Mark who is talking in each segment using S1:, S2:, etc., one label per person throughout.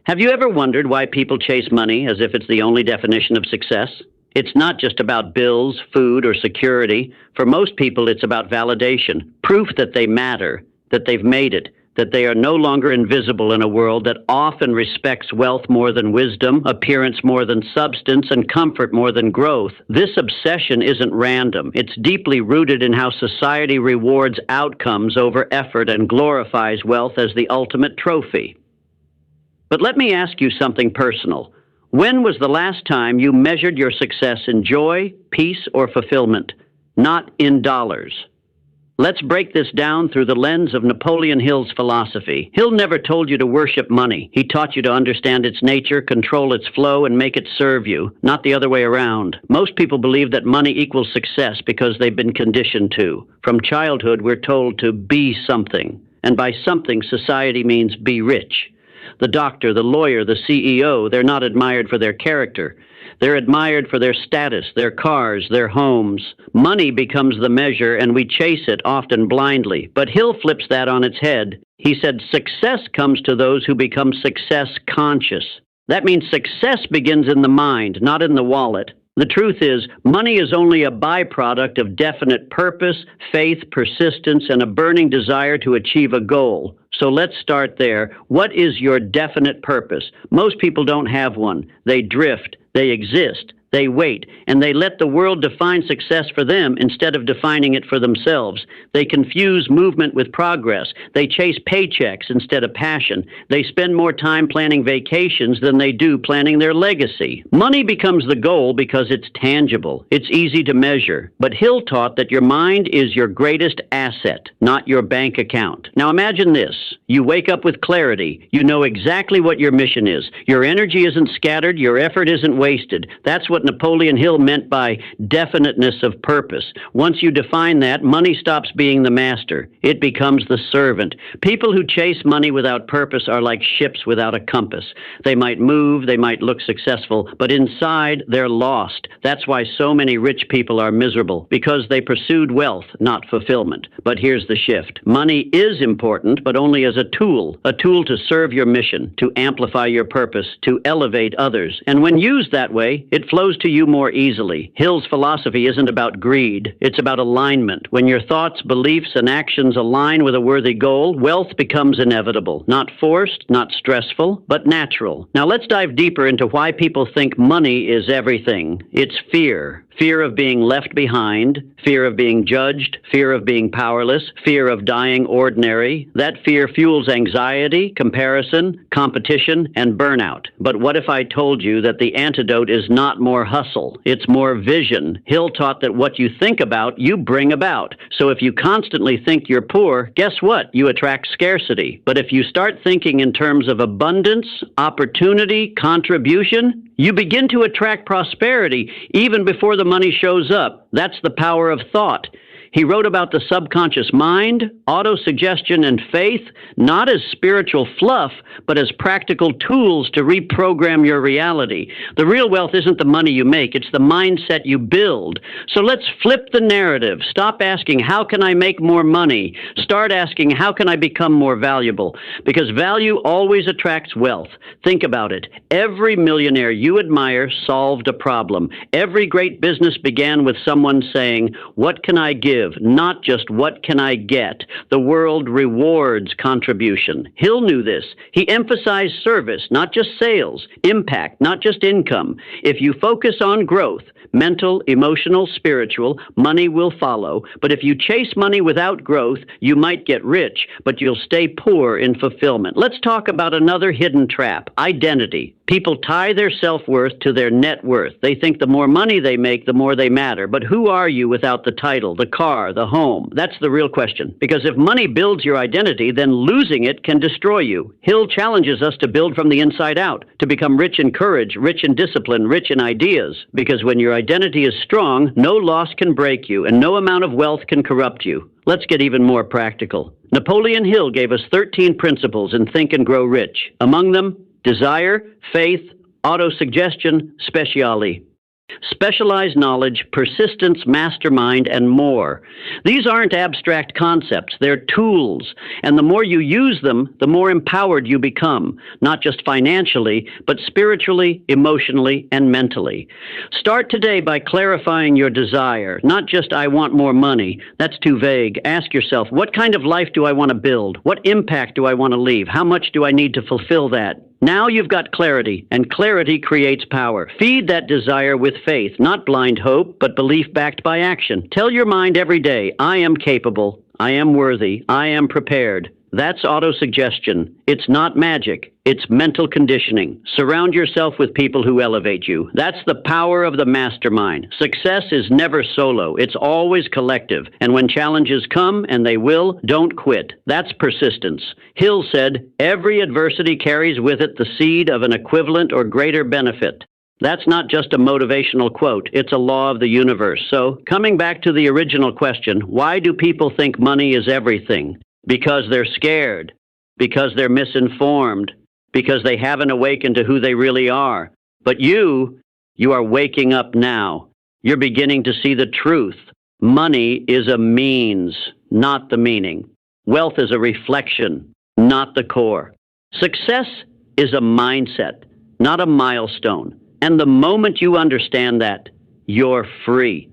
S1: Have you ever wondered why people chase money as if it's the only definition of success? It's not just about bills, food, or security. For most people, it's about validation, proof that they matter, that they've made it, that they are no longer invisible in a world that often respects wealth more than wisdom, appearance more than substance, and comfort more than growth. This obsession isn't random. It's deeply rooted in how society rewards outcomes over effort and glorifies wealth as the ultimate trophy. But let me ask you something personal. When was the last time you measured your success in joy, peace, or fulfillment? Not in dollars. Let's break this down through the lens of Napoleon Hill's philosophy. Hill never told you to worship money. He taught you to understand its nature, control its flow, and make it serve you, not the other way around. Most people believe that money equals success because they've been conditioned to. From childhood, we're told to be something. And by something, society means be rich. The doctor, the lawyer, the CEO, they're not admired for their character. They're admired for their status, their cars, their homes. Money becomes the measure, and we chase it, often blindly. But Hill flips that on its head. He said success comes to those who become success conscious. That means success begins in the mind, not in the wallet. The truth is, money is only a byproduct of definite purpose, faith, persistence, and a burning desire to achieve a goal. So let's start there. What is your definite purpose? Most people don't have one. They drift, they exist, they wait, and they let the world define success for them instead of defining it for themselves. They confuse movement with progress. They chase paychecks instead of passion. They spend more time planning vacations than they do planning their legacy. Money becomes the goal because it's tangible. It's easy to measure. But Hill taught that your mind is your greatest asset, not your bank account. Now imagine this. You wake up with clarity. You know exactly what your mission is. Your energy isn't scattered. Your effort isn't wasted. That's what Napoleon Hill meant by definiteness of purpose. Once you define that, money stops being the master. It becomes the servant. People who chase money without purpose are like ships without a compass. They might move, they might look successful, but inside they're lost. That's why so many rich people are miserable, because they pursued wealth, not fulfillment. But here's the shift. Money is important, but only as a tool to serve your mission, to amplify your purpose, to elevate others. And when used that way, it flows to you more easily. Hill's philosophy isn't about greed. It's about alignment. When your thoughts, beliefs, and actions align with a worthy goal, wealth becomes inevitable. Not forced, not stressful, but natural. Now let's dive deeper into why people think money is everything. It's fear. Fear of being left behind, fear of being judged, fear of being powerless, fear of dying ordinary. That fear fuels anxiety, comparison, competition, and burnout. But what if I told you that the antidote is not more hustle, it's more vision? Hill taught that what you think about, you bring about. So if you constantly think you're poor, guess what? You attract scarcity. But if you start thinking in terms of abundance, opportunity, contribution, you begin to attract prosperity even before the money shows up. That's the power of thought. He wrote about the subconscious mind, autosuggestion, and faith, not as spiritual fluff, but as practical tools to reprogram your reality. The real wealth isn't the money you make, it's the mindset you build. So let's flip the narrative. Stop asking, how can I make more money? Start asking, how can I become more valuable? Because value always attracts wealth. Think about it. Every millionaire you admire solved a problem. Every great business began with someone saying, what can I give? Not just what can I get. The world rewards contribution. Hill knew this. He emphasized service, not just sales, impact, not just income. If you focus on growth, mental, emotional, spiritual, money will follow. But if you chase money without growth, you might get rich, but you'll stay poor in fulfillment. Let's talk about another hidden trap, identity. People tie their self-worth to their net worth. They think the more money they make, the more they matter. But who are you without the title, the car, the home? That's the real question. Because if money builds your identity, then losing it can destroy you. Hill challenges us to build from the inside out, to become rich in courage, rich in discipline, rich in ideas. Because when your identity is strong, no loss can break you, and no amount of wealth can corrupt you. Let's get even more practical. Napoleon Hill gave us 13 principles in Think and Grow Rich. Among them, desire, faith, autosuggestion, speciality. Specialized knowledge, persistence, mastermind, and more. These aren't abstract concepts, they're tools, and the more you use them, the more empowered you become, not just financially, but spiritually, emotionally, and mentally. Start today by clarifying your desire, not just "I want more money." That's too vague. Ask yourself, what kind of life do I want to build? What impact do I want to leave? How much do I need to fulfill that? Now you've got clarity, and clarity creates power. Feed that desire with faith, not blind hope, but belief backed by action. Tell your mind every day, "I am capable, I am worthy, I am prepared." That's autosuggestion. It's not magic. It's mental conditioning. Surround yourself with people who elevate you. That's the power of the mastermind. Success is never solo. It's always collective. And when challenges come, and they will, don't quit. That's persistence. Hill said, "Every adversity carries with it the seed of an equivalent or greater benefit." That's not just a motivational quote. It's a law of the universe. So, coming back to the original question, why do people think money is everything? Because they're scared, because they're misinformed, because they haven't awakened to who they really are. But you are waking up now. You're beginning to see the truth. Money is a means, not the meaning. Wealth is a reflection, not the core. Success is a mindset, not a milestone. And the moment you understand that, you're free.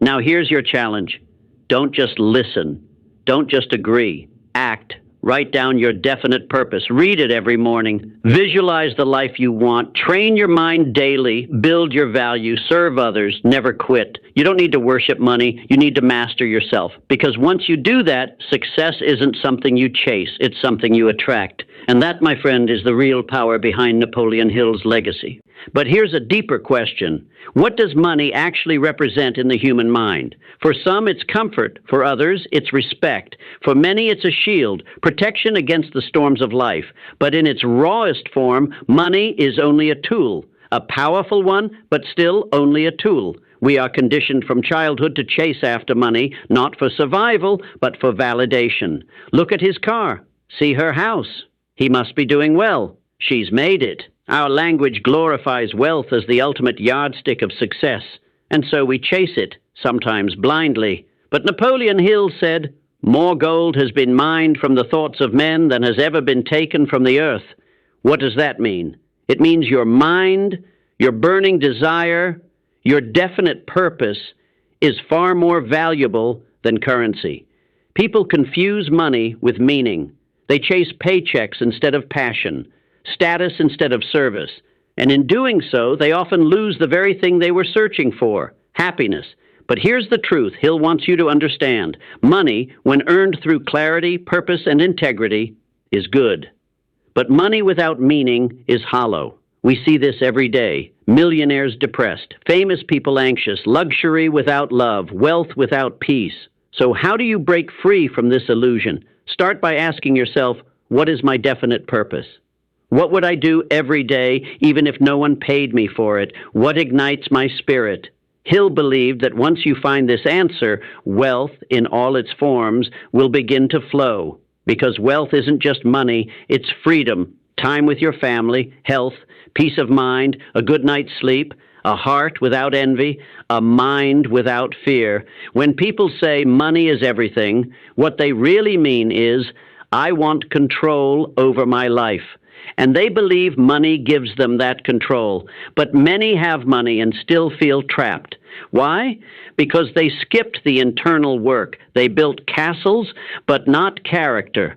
S1: Now here's your challenge. Don't just listen. Don't just agree. Act. Write down your definite purpose. Read it every morning. Visualize the life you want. Train your mind daily. Build your value. Serve others. Never quit. You don't need to worship money. You need to master yourself. Because once you do that, success isn't something you chase. It's something you attract. And that, my friend, is the real power behind Napoleon Hill's legacy. But here's a deeper question. What does money actually represent in the human mind? For some, it's comfort. For others, it's respect. For many, it's a shield, protection against the storms of life. But in its rawest form, money is only a tool. A powerful one, but still only a tool. We are conditioned from childhood to chase after money, not for survival, but for validation. Look at his car. See her house. He must be doing well. She's made it. Our language glorifies wealth as the ultimate yardstick of success, and so we chase it, sometimes blindly. But Napoleon Hill said, "More gold has been mined from the thoughts of men than has ever been taken from the earth." What does that mean? It means your mind, your burning desire, your definite purpose is far more valuable than currency. People confuse money with meaning. They chase paychecks instead of passion, status instead of service, and in doing so, they often lose the very thing they were searching for, happiness. But here's the truth Hill wants you to understand. Money, when earned through clarity, purpose, and integrity, is good. But money without meaning is hollow. We see this every day. Millionaires depressed, famous people anxious, luxury without love, wealth without peace. So how do you break free from this illusion? Start by asking yourself, what is my definite purpose? What would I do every day, even if no one paid me for it? What ignites my spirit? Hill believed that once you find this answer, wealth in all its forms will begin to flow. Because wealth isn't just money, it's freedom, time with your family, health, peace of mind, a good night's sleep, a heart without envy, a mind without fear. When people say money is everything, what they really mean is, I want control over my life. And they believe money gives them that control. But many have money and still feel trapped. Why? Because they skipped the internal work. They built castles, but not character.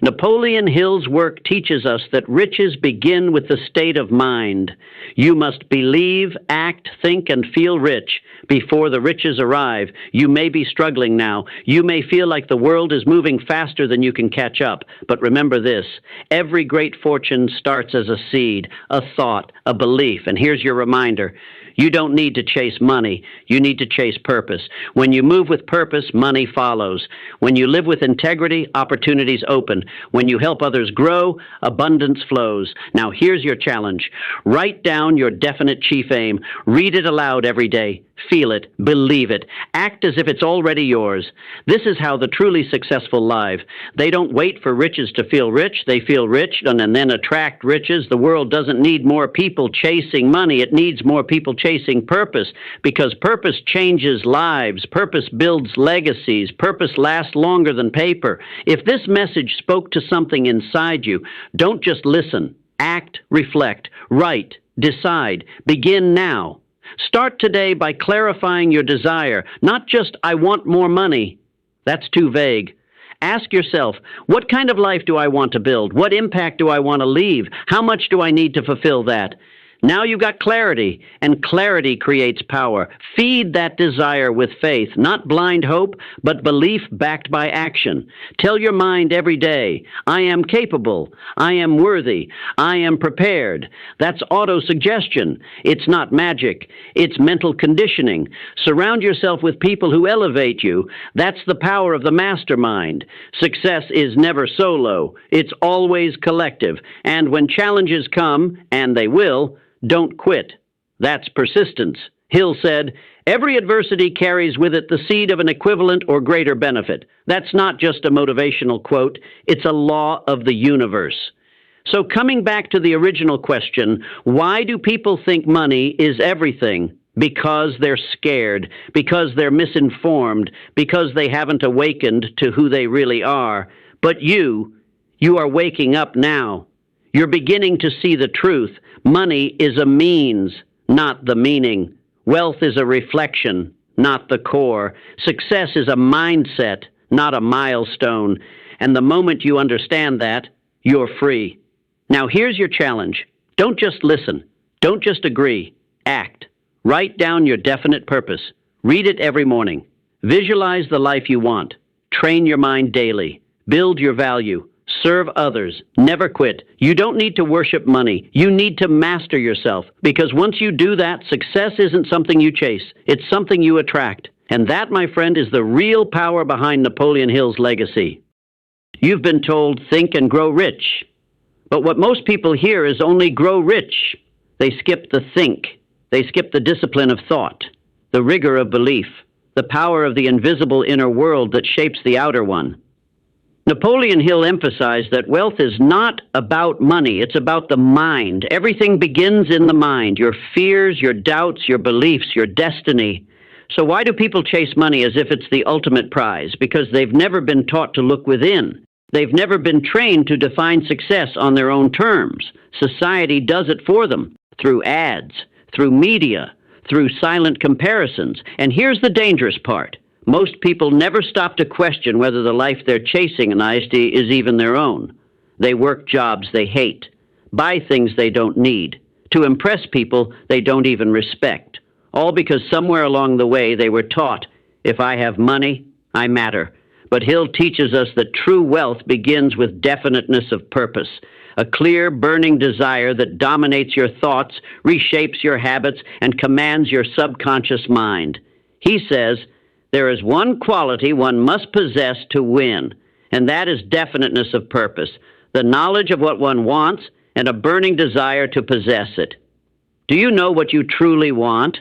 S1: Napoleon Hill's work teaches us that riches begin with the state of mind. You must believe, act, think, and feel rich before the riches arrive. You may be struggling now. You may feel like the world is moving faster than you can catch up. But remember this, every great fortune starts as a seed, a thought, a belief. And here's your reminder. You don't need to chase money. You need to chase purpose. When you move with purpose, money follows. When you live with integrity, opportunities open. When you help others grow, abundance flows. Now here's your challenge. Write down your definite chief aim. Read it aloud every day. feel it, believe it, act as if it's already yours. This is how the truly successful live. They don't wait for riches to feel rich. They feel rich and then attract riches. The world doesn't need more people chasing money. It needs more people chasing purpose, because purpose changes lives. Purpose builds legacies. Purpose lasts longer than paper. If this message spoke to something inside you, don't just listen. Act, reflect, write, decide. Begin now. Start today by clarifying your desire, not just, I want more money. That's too vague. Ask yourself, what kind of life do I want to build? What impact do I want to leave? How much do I need to fulfill that? Now you've got clarity, and clarity creates power. Feed that desire with faith, not blind hope, but belief backed by action. Tell your mind every day, I am capable, I am worthy, I am prepared. That's auto-suggestion. It's not magic. It's mental conditioning. Surround yourself with people who elevate you. That's the power of the mastermind. Success is never solo. It's always collective. And when challenges come, and they will, don't quit. That's persistence. Hill said, every adversity carries with it the seed of an equivalent or greater benefit. That's not just a motivational quote. It's a law of the universe. So coming back to the original question, why do people think money is everything? Because they're scared, because they're misinformed, because they haven't awakened to who they really are. But you are waking up now. You're beginning to see the truth. Money is a means, not the meaning. Wealth is a reflection, not the core. Success is a mindset, not a milestone. And the moment you understand that, you're free. Now here's your challenge. Don't just listen. Don't just agree. Act. Write down your definite purpose. Read it every morning. Visualize the life you want. Train your mind daily. Build your value. Serve others. Never quit. You don't need to worship money. You need to master yourself, because once you do that, success isn't something you chase. It's something you attract. And that, my friend, is the real power behind Napoleon Hill's legacy. You've been told, think and grow rich. But what most people hear is only grow rich. They skip the think. They skip the discipline of thought, the rigor of belief, the power of the invisible inner world that shapes the outer one. Napoleon Hill emphasized that wealth is not about money, it's about the mind. Everything begins in the mind, your fears, your doubts, your beliefs, your destiny. So why do people chase money as if it's the ultimate prize? Because they've never been taught to look within. They've never been trained to define success on their own terms. Society does it for them, through ads, through media, through silent comparisons. And here's the dangerous part. Most people never stop to question whether the life they're chasing in honesty is even their own. They work jobs they hate, buy things they don't need, to impress people they don't even respect, all because somewhere along the way they were taught, if I have money, I matter. But Hill teaches us that true wealth begins with definiteness of purpose, a clear, burning desire that dominates your thoughts, reshapes your habits, and commands your subconscious mind. He says, there is one quality one must possess to win, and that is definiteness of purpose, the knowledge of what one wants and a burning desire to possess it. Do you know what you truly want?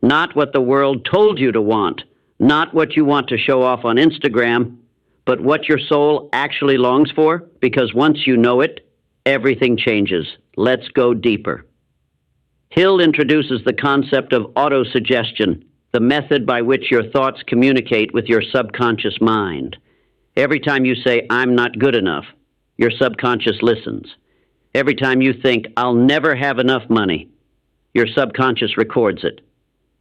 S1: Not what the world told you to want, not what you want to show off on Instagram, but what your soul actually longs for, because once you know it, everything changes. Let's go deeper. Hill introduces the concept of autosuggestion, the method by which your thoughts communicate with your subconscious mind. Every time you say, I'm not good enough, your subconscious listens. Every time you think, I'll never have enough money, your subconscious records it.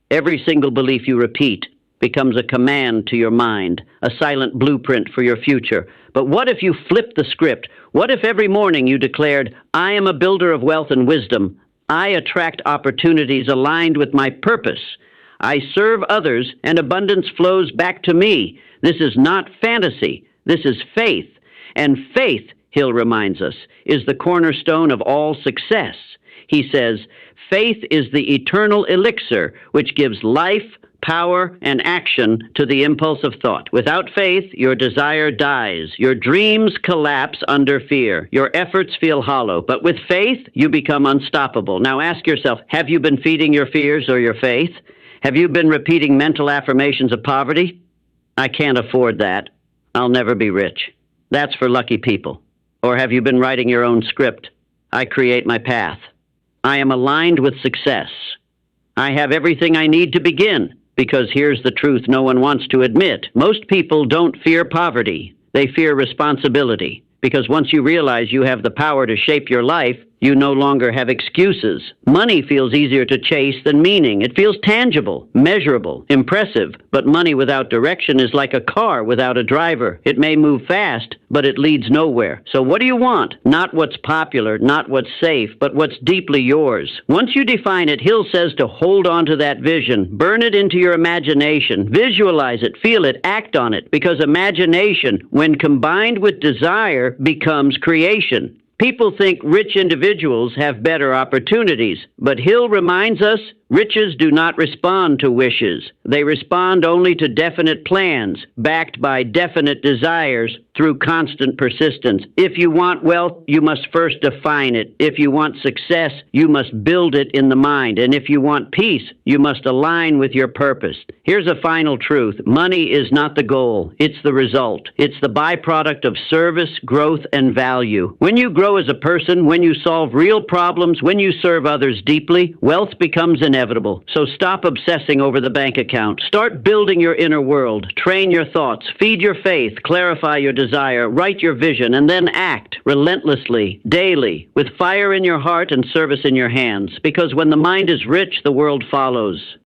S1: Every single belief you repeat becomes a command to your mind, a silent blueprint for your future. But what if you flipped the script? What if every morning you declared, I am a builder of wealth and wisdom. I attract opportunities aligned with my purpose. I serve others, and abundance flows back to me. This is not fantasy. This is faith. And faith, Hill reminds us, is the cornerstone of all success. He says, faith is the eternal elixir which gives life, power, and action to the impulse of thought. Without faith, your desire dies. Your dreams collapse under fear. Your efforts feel hollow. But with faith, you become unstoppable. Now ask yourself, have you been feeding your fears or your faith? Have you been repeating mental affirmations of poverty? I can't afford that. I'll never be rich. That's for lucky people. Or have you been writing your own script? I create my path. I am aligned with success. I have everything I need to begin. Because here's the truth no one wants to admit. Most people don't fear poverty. They fear responsibility. Because once you realize you have the power to shape your life, you no longer have excuses. Money feels easier to chase than meaning. It feels tangible, measurable, impressive. But money without direction is like a car without a driver. It may move fast, but it leads nowhere. So what do you want? Not what's popular, not what's safe, but what's deeply yours. Once you define it, Hill says to hold on to that vision. Burn it into your imagination. Visualize it, feel it, act on it. Because imagination, when combined with desire, becomes creation. People think rich individuals have better opportunities, but Hill reminds us riches do not respond to wishes. They respond only to definite plans, backed by definite desires through constant persistence. If you want wealth, you must first define it. If you want success, you must build it in the mind. And if you want peace, you must align with your purpose. Here's a final truth. Money is not the goal. It's the result. It's the byproduct of service, growth, and value. When you grow as a person, when you solve real problems, when you serve others deeply, wealth becomes inevitable. So stop obsessing over the bank account. Start building your inner world. Train your thoughts. Feed your faith. Clarify your desire. Write your vision. And then act relentlessly, daily, with fire in your heart and service in your hands. Because when the mind is rich, the world follows.